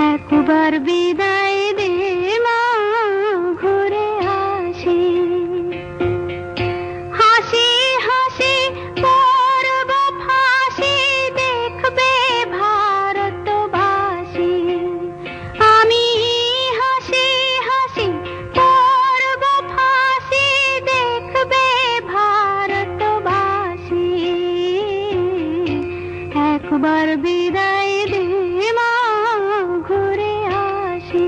একবার বিদায় দে মা, ঘুরে আসি। হাসি হাসি পরব ফাঁসি, দেখবে ভারতবাসী। আমি হাসি হাসি পরব ফাঁসি, দেখবে ভারতবাসী। একবার বিদায় দে মা, ঘুরে আসি।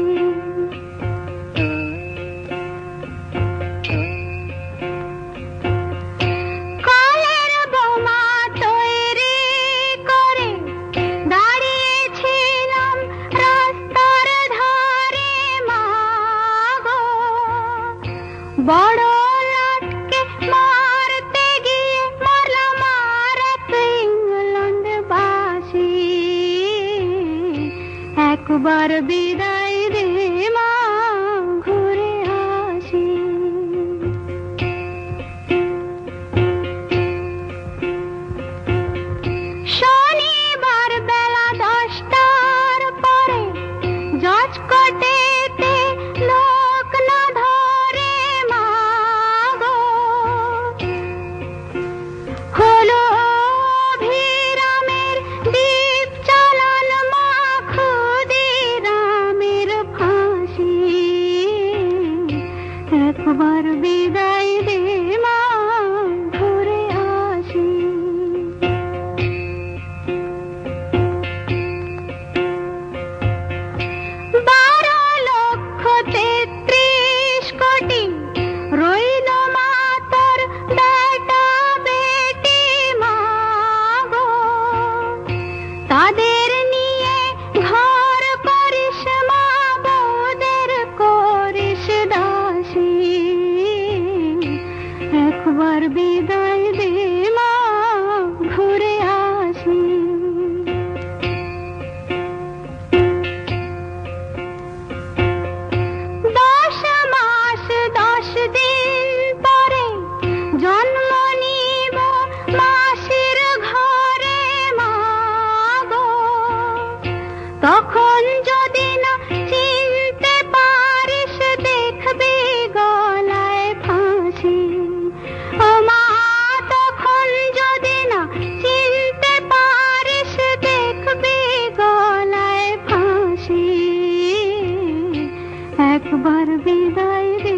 কলের বোমা তৈরি করে দাঁড়িয়েছিলাম রাস্তার ধারে মা গো। বড় লাটকে মারতে গিয়ে মারলাম আর এক ইংল্যান্ডবাসী। একবার বিদায় দে মা, ঘুরে আসি। শনিবার বেলা 10টার পরে জজ কোর্টেতে লোক না ধরে মা গো। হলো অভিরামের দ্বীপ চালান মা, ক্ষুদিরামের ফাঁসি। একবার বিদায় দে মা, ঘুরে আসি। 12,33,000,000,000 রইল মা তোর বেটা বেটি মা গো। তাদের নিয়ে ঘর করিস মা, বউদের করিস দাসী। একবার বিদায় দে মা, ঘুরে আসি। 10 মাস 10 দিন পরে জন্ম নিব মাসির ঘরে মা গো। তখন যদি না চিনতে পারিস, দেখবি গলায় ফাঁসি। ও মা, তখন যদি না চিনতে পারিস, দেখবি গলায় ফাঁসি। একবার বিদায় দে